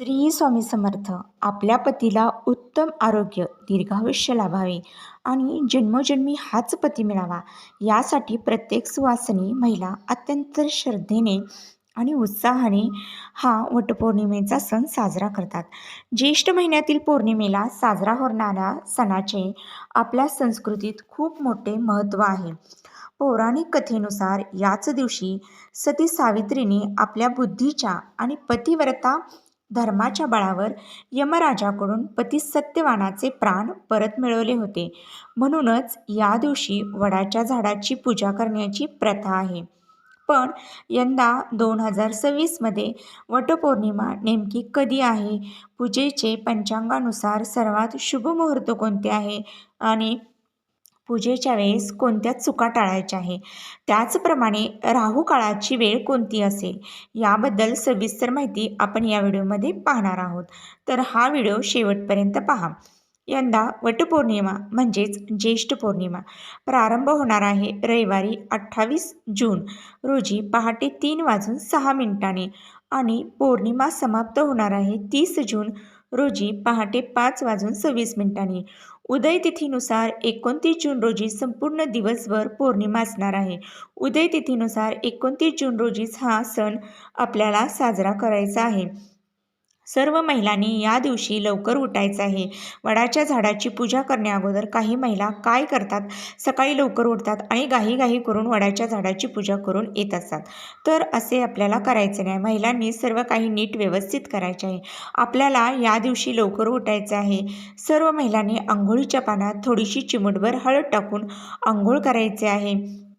श्री स्वामी समर्थ. आपल्या पतीला उत्तम आरोग्य, दीर्घायुष्य लाभावे आणि जन्मोजन्मी हाच पती मिळावा यासाठी प्रत्येक सुवासिनी महिला अत्यंत श्रद्धेने आणि उत्साहाने हा वटपौर्णिमेचा सण साजरा करतात. ज्येष्ठ महिन्यातील पौर्णिमेला साजरा होणाऱ्या सणाचे आपल्या संस्कृतीत खूप मोठे महत्त्व आहे. पौराणिक कथेनुसार याच दिवशी सती सावित्रीने आपल्या बुद्धीच्या आणि पतिव्रता धर्माच्या बळावर यमराजाकडून पती सत्यवानाचे प्राण परत मिळवले होते. म्हणूनच या दिवशी वडाच्या झाडाची पूजा करण्याची प्रथा आहे. पण यंदा 2026मध्ये वटपौर्णिमा नेमकी कधी आहे? पूजेचे पंचांगानुसार सर्वात शुभ मुहूर्त कोणते आहे आणि पूजेच्या वेळेस कोणत्या चुका टाळायच्या आहे, त्याचप्रमाणे राहू काळाची वेळ कोणती असेल, याबद्दल सविस्तर माहिती आपण या व्हिडिओमध्ये पाहणार आहोत. तर हा व्हिडिओ शेवटपर्यंत पहा. यंदा वटपौर्णिमा म्हणजेच ज्येष्ठ पौर्णिमा प्रारंभ होणार आहे रविवारी 28 जून रोजी पहाटे 3:06 आणि पौर्णिमा समाप्त होणार आहे 30 जून रोजी पहाटे 5:26. उदय तिथीनुसार 29 जून रोजी संपूर्ण दिवसभर पौर्णिमा असणार आहे. उदय तिथीनुसार 29 जून रोजीच हा सण आपल्याला साजरा करायचा आहे. सर्व महिलांनी या दिवशी लवकर उठायचं आहे. वडाच्या झाडाची पूजा करण्याअगोदर काही महिला काय करतात, सकाळी लवकर उठतात आणि घाई करून वडाच्या झाडाची पूजा करून येत असतात. तर असे आपल्याला करायचे नाही. महिलांनी सर्व काही नीट व्यवस्थित करायचे आहे. आपल्याला या दिवशी लवकर उठायचं आहे. सर्व महिलांनी अंघोळीच्या पाण्यात थोडीशी चिमूटभर हळद टाकून अंघोळ करायचे आहे.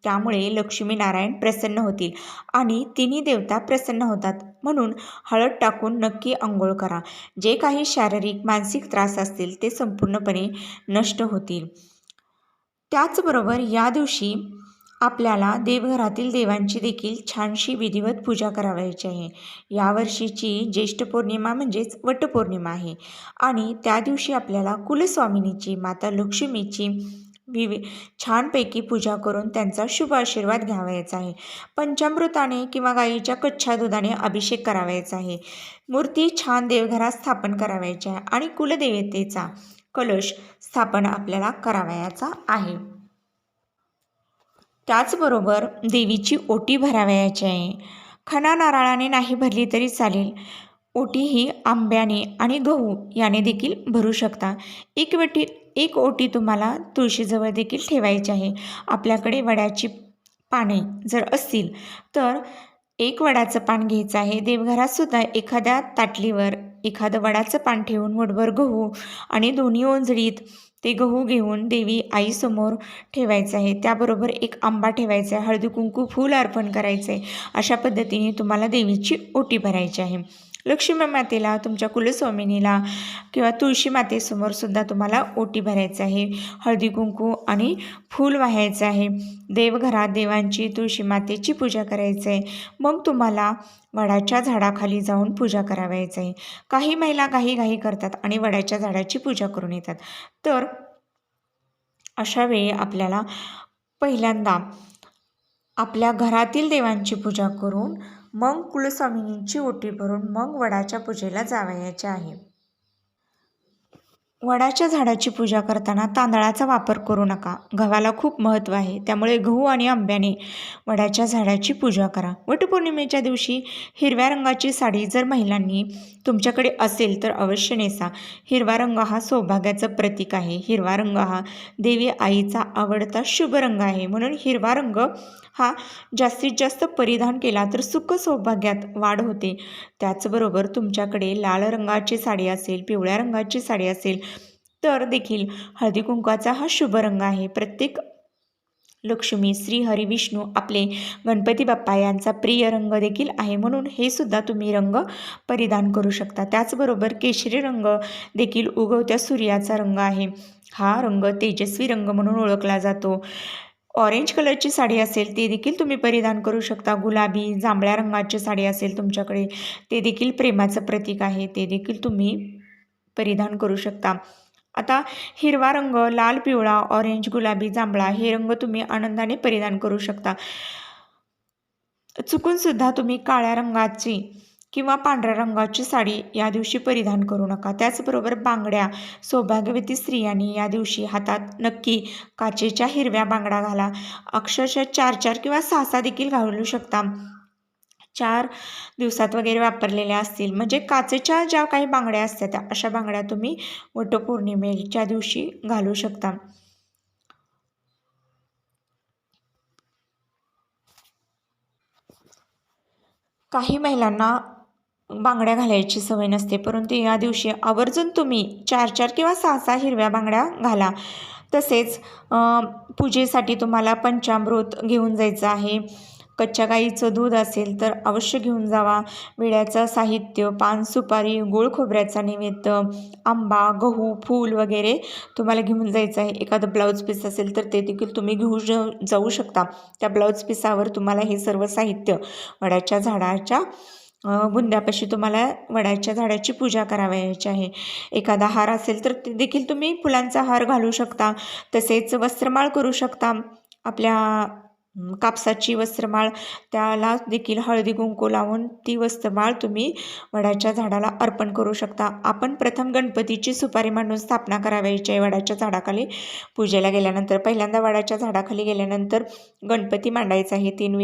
त्यामुळे लक्ष्मीनारायण प्रसन्न होतील आणि तिन्ही देवता प्रसन्न होतात. म्हणून हळद टाकून नक्की अंघोळ करा. जे काही शारीरिक मानसिक त्रास असतील ते संपूर्णपणे नष्ट होतील. त्याचबरोबर या दिवशी आपल्याला देवघरातील देवांची देखील छानशी विधिवत पूजा करावयाची आहे. यावर्षीची ज्येष्ठ पौर्णिमा म्हणजेच वटपौर्णिमा आहे आणि त्या दिवशी आपल्याला कुलस्वामिनीची माता लक्ष्मीची छानपैकी पूजा करून त्यांचा शुभ आशीर्वाद घ्यावयाचा आहे. पंचामृताने किंवा गाईच्या कच्च्या दुधाने अभिषेक करावयाचा आहे. मूर्ती छान देवघरात स्थापन करावयाची आहे आणि कुलदेवतेचा कलश स्थापन आपल्याला करावयाचा आहे. त्याचबरोबर देवीची ओटी भरावयाची आहे. खणा नारळाने नाही भरली तरी चालेल. ओटी ही आंब्याने आणि गहू याने देखील भरू शकता. एक ओटी तुम्हाला तुळशीजवळ देखील ठेवायची आहे. आपल्याकडे वडाची पाने जर असतील तर एक वडाचं पान घ्यायचं आहे. देवघरातसुद्धा एखाद्या ताटलीवर एखादं वडाचं पान ठेवून मुठभर गहू आणि दोन्ही ओंजळीत ते गहू घेऊन देवी आईसमोर ठेवायचं आहे. त्याबरोबर एक आंबा ठेवायचा आहे. हळदी कुंकू फूल अर्पण करायचं आहे. अशा पद्धतीने तुम्हाला देवीची ओटी भरायची आहे. लक्ष्मी मातेला, तुमच्या कुलस्वामिनीला किंवा तुळशी मातेसमोर सुद्धा तुम्हाला ओटी भरायचं आहे. हळदी कुंकू आणि फूल वाहायचं आहे. देवघरात देवांची, तुळशी मातेची पूजा करायचं आहे. मग तुम्हाला वडाच्या झाडाखाली जाऊन पूजा करावयाचं आहे. काही महिला घाई करतात आणि वडाच्या झाडाची पूजा करून येतात. तर अशा वेळी आपल्याला पहिल्यांदा आपल्या घरातील देवांची पूजा करून मग कुलस्वामिनीची ओटी भरून मग वडाच्या पूजेला जावयाचे आहे. वडाच्या झाडाची पूजा करताना तांदळाचा वापर करू नका. गव्हाला खूप महत्त्व आहे. त्यामुळे गहू आणि आंब्याने वडाच्या झाडाची पूजा करा. वटपौर्णिमेच्या दिवशी हिरव्या रंगाची साडी जर महिलांनी तुमच्याकडे असेल तर अवश्य नेसा. हिरवा रंग हा सौभाग्याचं प्रतीक आहे. हिरवा रंग हा देवी आईचा आवडता शुभ रंग आहे. म्हणून हिरवा रंग हा जास्तीत जास्त परिधान केला तर सुख सौभाग्यात वाढ होते. त्याचबरोबर तुमच्याकडे लाल रंगाची साडी असेल, पिवळ्या रंगाची साडी असेल तर देखील हळदी कुंकवाचा हा शुभ रंग आहे. प्रत्येक लक्ष्मी, श्री हरी, विष्णू आपले गणपती बाप्पा यांचा प्रिय रंग देखील आहे. म्हणून हे सुद्धा तुम्ही रंग परिधान करू शकता. त्याचबरोबर केशरी रंग देखील उगवत्या सूर्याचा रंग आहे. हा रंग तेजस्वी रंग म्हणून ओळखला जातो. ऑरेंज कलरची साडी असेल ते देखील तुम्ही परिधान करू शकता. गुलाबी, जांभळ्या रंगाची साडी असेल तुमच्याकडे ते देखील प्रेमाचं प्रतीक आहे. ते देखील तुम्ही परिधान करू शकता. आता हिरवा रंग, लाल, पिवळा, ऑरेंज, गुलाबी, जांभळा हे रंग तुम्ही आनंदाने परिधान करू शकता. चुकूनसुद्धा तुम्ही काळ्या रंगाची किंवा पांढऱ्या रंगाची साडी या दिवशी परिधान करू नका. त्याचबरोबर बांगड्या सौभाग्यवती स्त्रियांनी या दिवशी हातात नक्की काचेच्या हिरव्या बांगड्या घाला. अक्षरशः 4-4 किंवा 6-6 देखील घालू शकता. 4 दिवसात वगैरे वापरलेल्या असतील म्हणजे काचेच्या ज्या काही बांगड्या असतात त्या अशा बांगड्या तुम्ही वटपौर्णिमेच्या दिवशी घालू शकता. काही महिलांना बांगड्या घालायची सवय नसते, परंतु या दिवशी आवर्जून तुम्ही 4-4 किंवा 6-6 हिरव्या बांगड्या घाला. तसेच पूजेसाठी तुम्हाला पंचामृत घेऊन जायचं आहे. कच्च्या गाईचं दूध असेल तर अवश्य घेऊन जावा. विड्याचं साहित्य, पान, सुपारी, गूळ खोबऱ्याचा नैवेद्य, आंबा, गहू, फूल वगैरे तुम्हाला घेऊन जायचं आहे. एखादं ब्लाऊज पीस असेल तर ते देखील तुम्ही जाऊ शकता. त्या ब्लाऊज पीसावर तुम्हाला हे सर्व साहित्य वडाच्या झाडाच्या बुंद्यापाशी तुम्हाला वडाच्या झाडाची पूजा करावयाची आहे. एखादा हार असेल तर ते देखील तुम्ही फुलांचा हार घालू शकता. तसेच वस्त्रमाळ करू शकता. आपल्या कापसाची वस्त्रमाळ त्याला देखील हळदी कुंकू लावून ती वस्त्रमाळ तुम्ही वडाच्या झाडाला अर्पण करू शकता. आपण प्रथम गणपतीची सुपारी मांडून स्थापना करावयाची आहे वडाच्या झाडाखाली. पूजेला गेल्यानंतर पहिल्यांदा वडाच्या झाडाखाली गेल्यानंतर गणपती मांडायचा आहे. 3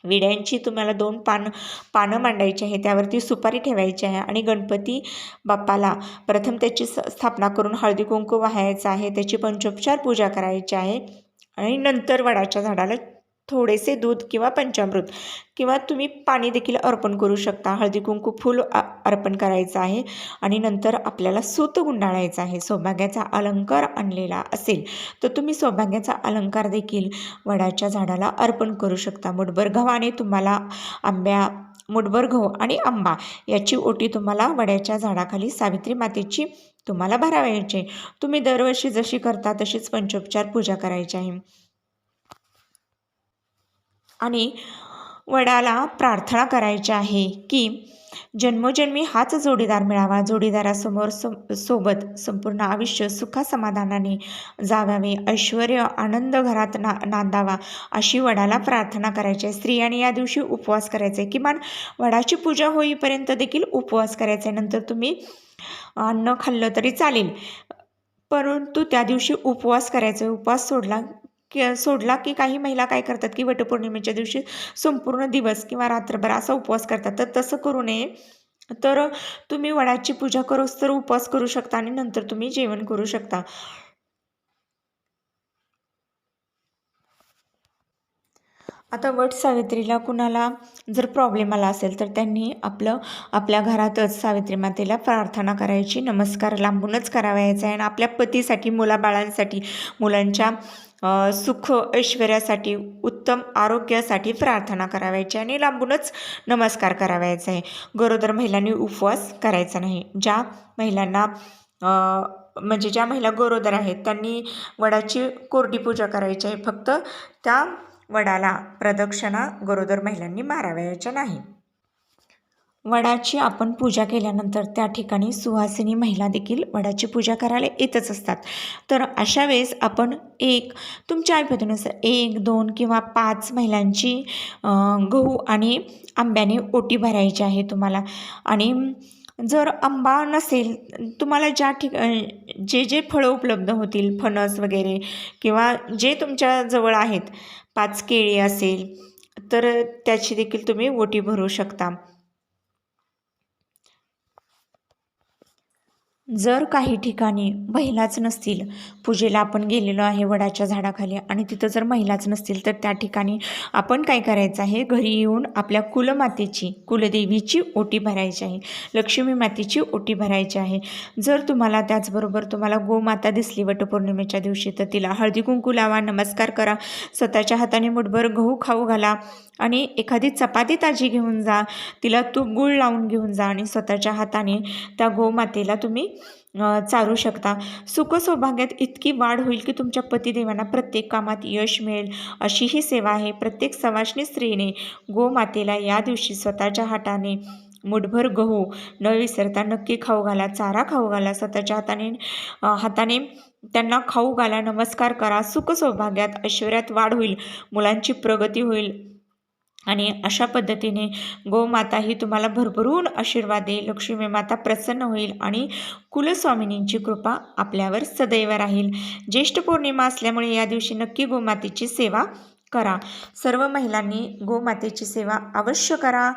विड्यांची तुम्हाला 2 पानं मांडायची आहे. त्यावरती सुपारी ठेवायची आहे आणि गणपती बाप्पाला प्रथम त्याची स्थापना करून हळदी कुंकू वाहायचं आहे. त्याची पंचोपचार पूजा करायची आहे आणि नंतर वडाच्या झाडाला थोडेसे दूध किंवा पंचामृत किंवा तुम्ही पाणी देखील अर्पण करू शकता. हळदी कुंकू फूल अर्पण करायचं आहे आणि नंतर आपल्याला सूत गुंडाळायचं आहे. सौभाग्याचा अलंकार आणलेला असेल तर तुम्ही सौभाग्याचा अलंकार देखील वडाच्या झाडाला अर्पण करू शकता. मुठभर गव्हाने तुम्हाला मुठभर गहू आणि आंबा याची ओटी तुम्हाला वड्याच्या झाडाखाली सावित्री मातेची तुम्हाला भरावयाची. तुम्ही दरवर्षी जशी करता तशीच पंचोपचार पूजा करायची आहे आणि वडाला प्रार्थना करायची आहे की जन्मोजन्मी हाच जोडीदार मिळावा. जोडीदारासमोर सोबत संपूर्ण आयुष्य सुखासमाधानाने जावावे. ऐश्वर आनंद घरात नांदावा अशी वडाला प्रार्थना करायची आहे. स्त्रियांनी या दिवशी उपवास करायचा आहे. किमान वडाची पूजा होईपर्यंत देखील उपवास करायचा आहे. नंतर तुम्ही अन्न खाल्लं तरी चालेल, परंतु त्या दिवशी उपवास करायचा आहे. उपवास सोडला की काही महिला काय करतात की वटपौर्णिमेच्या दिवशी संपूर्ण दिवस किंवा रात्रभर असा उपवास करतात. तर तसं करू नये. तर तुम्ही वडाची पूजा करूच तर उपवास करू शकता आणि नंतर तुम्ही जेवण करू शकता. आता वट सावित्रीला कुणाला जर प्रॉब्लेम आला असेल तर त्यांनी आपल्या घरातच सावित्री मातेला प्रार्थना करायची. नमस्कार लांबूनच करावायचा आहे आणि आपल्या पतीसाठी, मुलाबाळांसाठी, मुलांच्या सुख ऐश्वर्यासाठी, उत्तम आरोग्यासाठी प्रार्थना करावायची आणि लांबूनच नमस्कार करावायचा आहे. गरोदर महिलांनी उपवास करायचा नाही. ज्या महिला गरोदर आहेत त्यांनी वडाची कोरडी पूजा करायची आहे. फक्त त्या वडाला प्रदक्षिणा गरोदर महिलांनी मारावयाच्या नाही. वडाची आपण पूजा केल्यानंतर त्या ठिकाणी सुवासिनी महिला देखील वडाची पूजा करायला येतच असतात. तर अशा वेळेस आपण तुमच्या ऐपतीनुसार 1, 2 किंवा 5 महिलांची गहू आणि आंब्याने ओटी भरायची आहे तुम्हाला. आणि जर आंबा नसेल तुम्हाला जे फळं उपलब्ध होतील, फणस वगैरे किंवा जे तुमच्या जवळ आहेत, 5 केळी असेल तर त्याची देखील तुम्ही ओटी भरू शकता. जर काही ठिकाणी महिलाच नसतील, पूजेला आपण गेलेलो आहे वडाच्या झाडाखाली आणि तिथं जर महिलाच नसतील तर त्या ठिकाणी आपण काय करायचं आहे, घरी येऊन आपल्या कुलदेवीची ओटी भरायची आहे. लक्ष्मी मातेची ओटी भरायची आहे. जर त्याचबरोबर तुम्हाला गोमाता दिसली वटपौर्णिमेच्या दिवशी तर तिला हळदी कुंकू लावा, नमस्कार करा, स्वतःच्या हाताने मुठभर गहू खाऊ घाला आणि एखादी चपाती ताजी घेऊन जा, तिला तूप गूळ लावून घेऊन जा आणि स्वतःच्या हाताने त्या गोमातेला तुम्ही चारू शकता. सुख सौभाग्यात इतकी वाढ होईल की तुमच्या पतिदेवांना प्रत्येक कामात यश मिळेल अशी ही सेवा आहे. प्रत्येक सवाष्णी स्त्रीने गोमातेला या दिवशी स्वतःच्या हाताने मुठभर गहू न विसरता नक्की खाऊ घाला, चारा खाऊ घाला, स्वतःच्या हाताने त्यांना खाऊ घाला, नमस्कार करा. सुख सौभाग्यात ऐश्वर्यात वाढ होईल, मुलांची प्रगती होईल आणि अशा पद्धतीने गोमाता ही तुम्हाला भरभरून आशीर्वाद देईल. लक्ष्मी माता प्रसन्न होईल आणि कुलस्वामिनींची कृपा आपल्यावर सदैव राहील. ज्येष्ठ पौर्णिमा असल्यामुळे या दिवशी नक्की गोमातेची सेवा करा. सर्व महिलांनी गोमातेची सेवा अवश्य करा.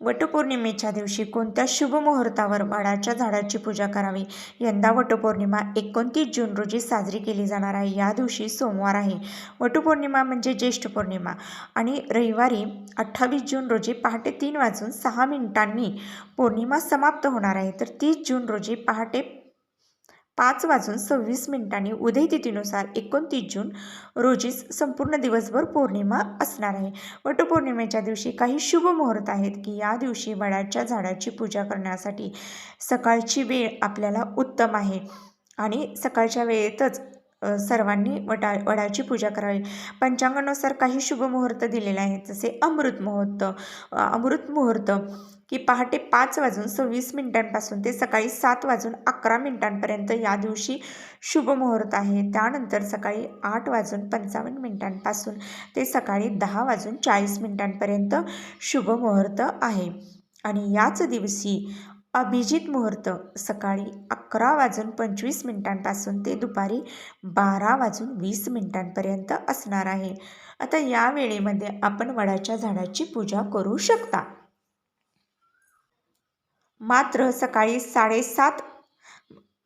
वटपौर्णिमेच्या दिवशी कोणत्या शुभ मुहूर्तावर वडाच्या झाडाची पूजा करावी? यंदा वटपौर्णिमा 29 जून रोजी साजरी केली जाणार आहे. या दिवशी सोमवार आहे. वटपौर्णिमा म्हणजे ज्येष्ठ पौर्णिमा आणि रविवारी 28 जून रोजी पहाटे 3:06 पौर्णिमा समाप्त होणार आहे. तर 30 जून रोजी पहाटे 5:26 उदय तिथीनुसार 29 जून रोजीच संपूर्ण दिवसभर पौर्णिमा असणार आहे. वटपौर्णिमेच्या दिवशी काही शुभ मुहूर्त आहेत की या दिवशी वडाच्या झाडाची पूजा करण्यासाठी सकाळची वेळ आपल्याला उत्तम आहे आणि सकाळच्या वेळेतच सर्वांनी वडाची पूजा करावी. पंचांगानुसार काही शुभ मुहूर्त दिलेले आहेत, जसे अमृत मुहूर्त की पहाटे 5:26 ते सकाळी 7:11 या दिवशी शुभ मुहूर्त आहे. त्यानंतर सकाळी 8:55 ते सकाळी 10:40 शुभ मुहूर्त आहे. आणि याच दिवशी अभिजित मुहूर्त सकाळी 11:25 ते दुपारी 12:20 असणार आहे. आता या वेळेमध्ये आपण वडाच्या झाडाची पूजा करू शकता. मात्र सकाळी 7:30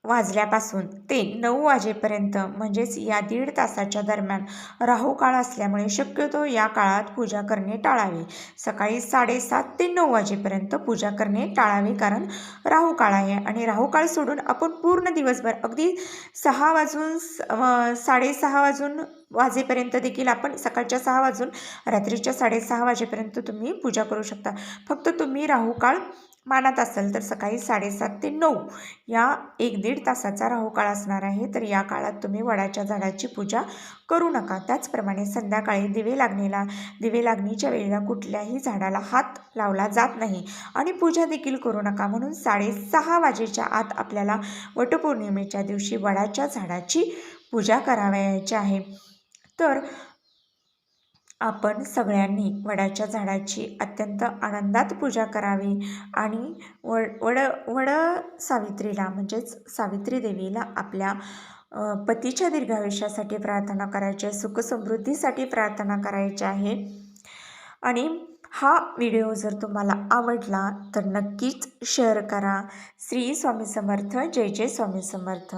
वाजल्यापासून ते 9 वाजेपर्यंत म्हणजेच या 1.5 तासाच्या दरम्यान राहुकाळ असल्यामुळे शक्यतो या काळात पूजा करणे टाळावे. सकाळी 7:30 ते 9 वाजेपर्यंत पूजा करणे टाळावे, कारण राहुकाळ आहे आणि राहुकाळ सोडून आपण पूर्ण दिवसभर अगदी 6:30 वाजेपर्यंत देखील आपण सकाळच्या 6 वाजून रात्रीच्या 6:30 वाजेपर्यंत तुम्ही पूजा करू शकता. फक्त तुम्ही राहुकाळ मानत असाल तर सकाळी 7:30 ते 9 या 1-1.5 तासाचा राहुकाळ असणार आहे. तर या काळात तुम्ही वडाच्या झाडाची पूजा करू नका. त्याचप्रमाणे संध्याकाळी दिवे लागणीच्या वेळेला कुठल्याही झाडाला हात लावला जात नाही आणि पूजा देखील करू नका. म्हणून 6:30 वाजेच्या आत आपल्याला वटपौर्णिमेच्या दिवशी वडाच्या झाडाची पूजा करावयाची आहे. तर आपण सगळ्यांनी वडाच्या झाडाची अत्यंत आनंदात पूजा करावी आणि वड सावित्रीला म्हणजेच सावित्री देवीला आपल्या पतीच्या दीर्घायुष्यासाठी प्रार्थना करायची आहे, सुखसमृद्धीसाठी प्रार्थना करायची आहे. आणि हा व्हिडिओ जर तुम्हाला आवडला तर नक्कीच शेअर करा. श्री स्वामी समर्थ. जय जय स्वामी समर्थ.